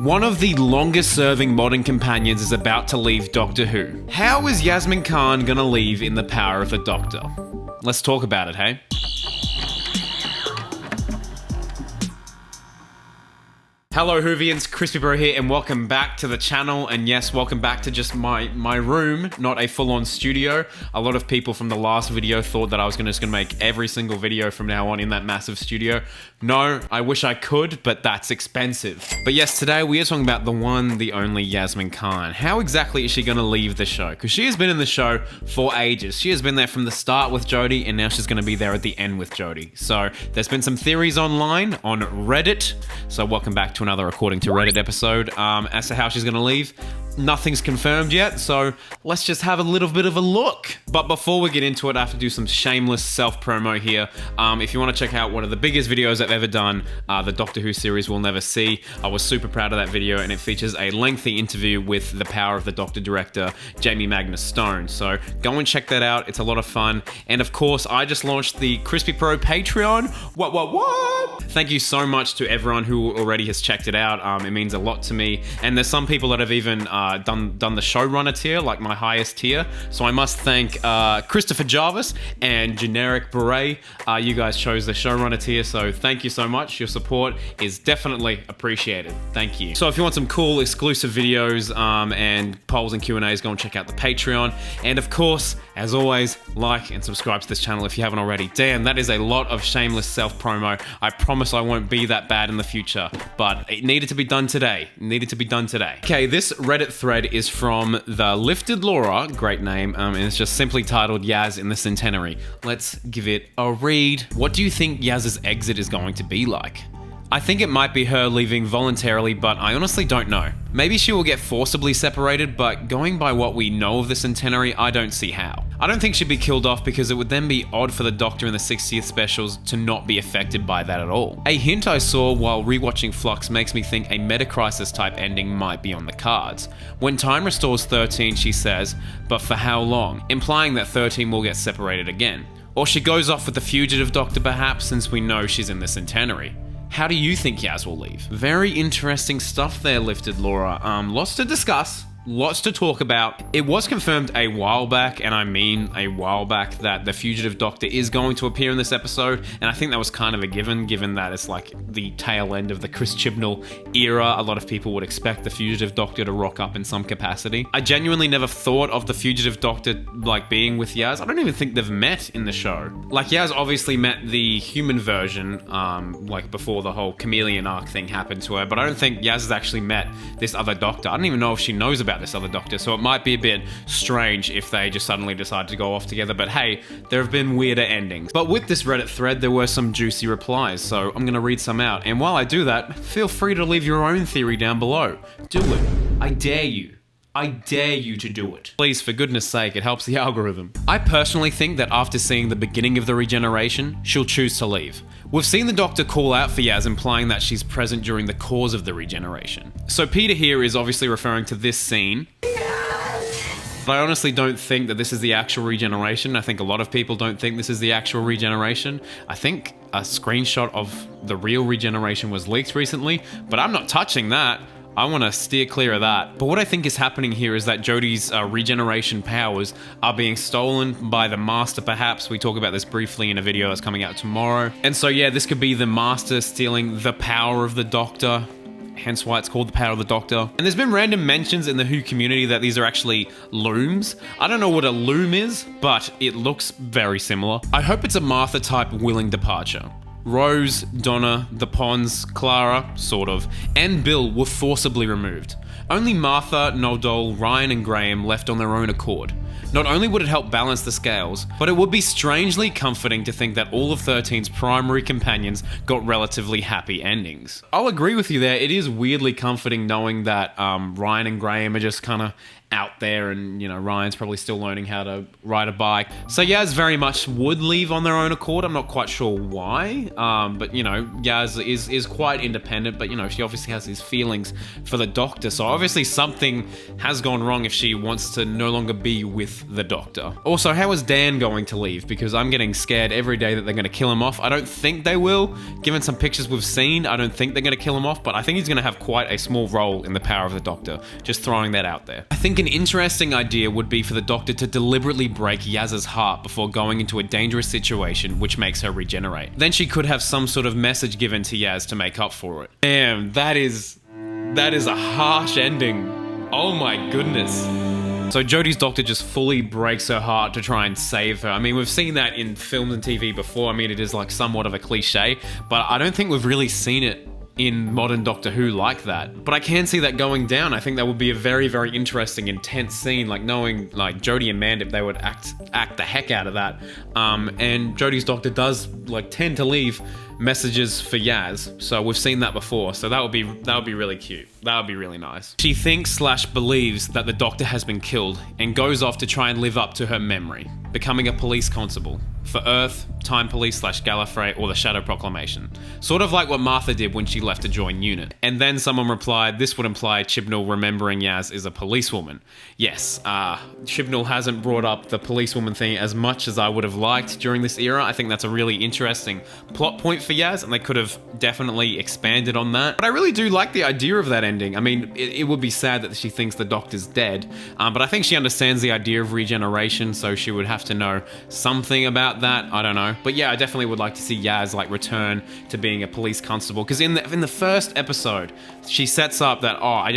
One of the longest serving modern companions is about to leave Doctor Who. How is Yasmin Khan gonna leave in the power of the Doctor? Let's talk about it, hey? Hello Whovians, Chris Chibnall here and welcome back to the channel, and yes, welcome back to just my room, not a full-on studio. A lot of people from the last video thought that I was just gonna make every single video from now on in that massive studio. No, I wish I could, but that's expensive. But yes, today we are talking about the one, the only Yasmin Khan. How exactly is she gonna leave the show? Because she has been in the show for ages. She has been there from the start with Jodie, and now she's gonna be there at the end with Jodie. So there's been some theories online on Reddit, so welcome back to another According to Reddit episode as to how she's gonna leave. Nothing's confirmed yet, so let's just have a little bit of a look. But before we get into it, I have to do some shameless self-promo here. If you want to check out one of the biggest videos I've ever done, the Doctor Who series We'll Never See, I was super proud of that video, and it features a lengthy interview with the Power of the Doctor director, Jamie Magnus Stone. So go and check that out, it's a lot of fun. And of course, I just launched the Crispy Pro Patreon. What? Thank you so much to everyone who already has checked it out. It means a lot to me. And there's some people that have even done the Showrunner tier, like my highest tier. So I must thank Christopher Jarvis and Generic Beret. You guys chose the Showrunner tier, so thank you so much. Your support is definitely appreciated. Thank you. So if you want some cool exclusive videos and polls and Q&As, go and check out the Patreon. And of course, as always, like and subscribe to this channel if you haven't already. Damn, that is a lot of shameless self-promo. I promise I won't be that bad in the future, but it needed to be done today. Okay, this Reddit thread is from the Lifted Laura, great name, and it's just simply titled Yaz in the Centenary. Let's give it a read. What do you think Yaz's exit is going to be like? I think it might be her leaving voluntarily, but I honestly don't know. Maybe she will get forcibly separated, but going by what we know of the Centenary, I don't see how. I don't think she'd be killed off because it would then be odd for the Doctor in the 60th specials to not be affected by that at all. A hint I saw while rewatching Flux makes me think a meta-crisis type ending might be on the cards. When time restores 13, she says, but for how long? Implying that 13 will get separated again. Or she goes off with the fugitive Doctor perhaps, since we know she's in the Centenary. How do you think Yaz will leave? Very interesting stuff there, Lifted Laura. Lots to discuss. Lots to talk about. It was confirmed a while back, and I mean a while back, that the fugitive Doctor is going to appear in this episode, and I think that was kind of a given that it's like the tail end of the Chris Chibnall era. A lot of people would expect the fugitive Doctor to rock up in some capacity. I genuinely never thought of the fugitive Doctor like being with Yaz. I don't even think they've met in the show. Like, Yaz obviously met the human version, like before the whole chameleon arc thing happened to her, but I don't think Yaz has actually met this other Doctor. I don't even know if she knows about this other Doctor, so it might be a bit strange if they just suddenly decide to go off together, but hey, there have been weirder endings. But with this Reddit thread, there were some juicy replies, so I'm gonna read some out, and while I do that, feel free to leave your own theory down below. Do it. I dare you. I dare you to do it. Please, for goodness sake, it helps the algorithm. I personally think that after seeing the beginning of the Regeneration, she'll choose to leave. We've seen the Doctor call out for Yaz, implying that she's present during the cause of the Regeneration. So Peter here is obviously referring to this scene. But I honestly don't think that this is the actual Regeneration. I think a lot of people don't think this is the actual Regeneration. I think a screenshot of the real Regeneration was leaked recently, but I'm not touching that. I want to steer clear of that. But what I think is happening here is that Jodie's regeneration powers are being stolen by the Master, perhaps. We talk about this briefly in a video that's coming out tomorrow. And so yeah, this could be the Master stealing the power of the Doctor, hence why it's called the Power of the Doctor. And there's been random mentions in the Who community that these are actually looms. I don't know what a loom is, but it looks very similar. I hope it's a Martha-type willing departure. Rose, Donna, the Ponds, Clara, sort of, and Bill were forcibly removed. Only Martha, Noel, Ryan and Graham left on their own accord. Not only would it help balance the scales, but it would be strangely comforting to think that all of 13's primary companions got relatively happy endings. I'll agree with you there, it is weirdly comforting knowing that Ryan and Graham are just kind of out there, and, you know, Ryan's probably still learning how to ride a bike. So Yaz very much would leave on their own accord. I'm not quite sure why, but, you know, Yaz is quite independent, but, you know, she obviously has these feelings for the Doctor, so obviously something has gone wrong if she wants to no longer be with the Doctor. Also, how is Dan going to leave? Because I'm getting scared every day that they're going to kill him off. I don't think they will. Given some pictures we've seen, I don't think they're going to kill him off, but I think he's going to have quite a small role in the power of the Doctor. Just throwing that out there. I think an interesting idea would be for the Doctor to deliberately break Yaz's heart before going into a dangerous situation which makes her regenerate. Then she could have some sort of message given to Yaz to make up for it. Damn, that is a harsh ending. Oh my goodness. So Jodie's Doctor just fully breaks her heart to try and save her. I mean, we've seen that in films and TV before. I mean, it is like somewhat of a cliche, but I don't think we've really seen it in modern Doctor Who like that. But I can see that going down. I think that would be a very, very interesting, intense scene, like knowing like Jodie and Mandip, they would act the heck out of that. And Jodie's Doctor does like tend to leave messages for Yaz, so we've seen that before, so that would be really cute. That would be really nice. She thinks/believes that the Doctor has been killed and goes off to try and live up to her memory, becoming a police constable for Earth, Time Police /Gallifrey, or the Shadow Proclamation. Sort of like what Martha did when she left to join UNIT. And then someone replied, this would imply Chibnall remembering Yaz is a policewoman. Yes, Chibnall hasn't brought up the policewoman thing as much as I would have liked during this era. I think that's a really interesting plot point for Yaz, and they could have definitely expanded on that. But I really do like the idea of that ending. I mean, it would be sad that she thinks the Doctor's dead, but I think she understands the idea of regeneration, so she would have to know something about that. I don't know. But yeah, I definitely would like to see Yaz like return to being a police constable, because in the first episode, she sets up that, oh, I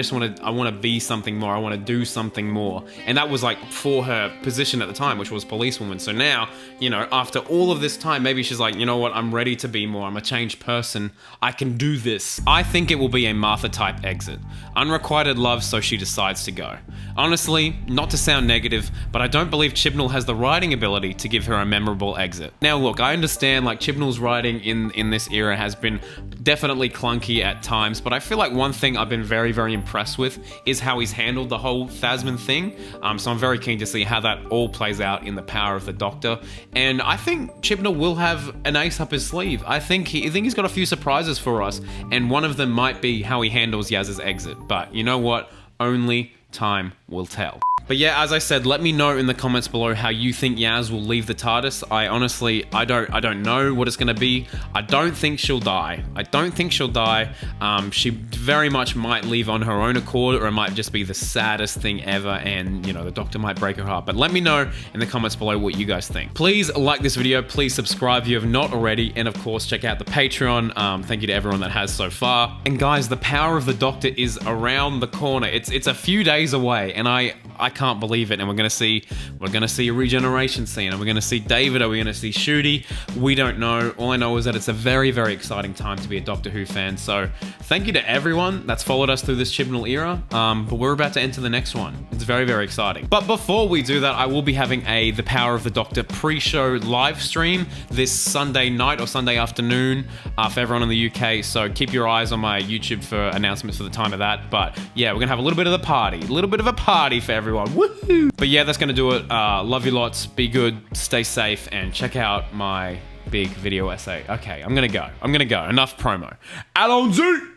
want to be something more. I want to do something more. And that was like for her position at the time, which was policewoman. So now, you know, after all of this time, maybe she's like, you know what? I'm ready to be more. I'm a changed person. I can do this. I think it will be a Martha type exit. Unrequited love, so she decides to go. Honestly, not to sound negative, but I don't believe Chibnall has the writing ability to give her a memorable exit. Now look, I understand like Chibnall's writing in this era has been definitely clunky at times, but I feel like one thing I've been very, very impressed with is how he's handled the whole Thasman thing. So I'm very keen to see how that all plays out in the power of the Doctor. And I think Chibnall will have an ace up his sleeve. I think he's got a few surprises for us, and one of them might be how he handles Yaz's exit. But you know what? Only time will tell. But yeah, as I said, let me know in the comments below how you think Yaz will leave the TARDIS. I don't know what it's gonna be. I don't think she'll die. She very much might leave on her own accord, or it might just be the saddest thing ever, and you know, the Doctor might break her heart. But let me know in the comments below what you guys think. Please like this video, please subscribe if you have not already, and of course check out the Patreon. Thank you to everyone that has so far. And guys, the power of the Doctor is around the corner. It's a few days away, and I can't believe it. And we're gonna see a regeneration scene, and we're gonna see David, or we're gonna see Shooty. We don't know. All I know is that it's a very, very exciting time to be a Doctor Who fan. So thank you to everyone that's followed us through this Chibnall era. But we're about to enter the next one. It's very, very exciting. But before we do that, I will be having a The Power of the Doctor pre-show live stream this Sunday night or Sunday afternoon for everyone in the UK. So keep your eyes on my YouTube for announcements for the time of that. But yeah, we're gonna have a little bit of a party for everyone. Woohoo! But yeah, that's gonna do it. Love you lots. Be good. Stay safe, and check out my big video essay. Okay, I'm gonna go. Enough promo. Allons-y!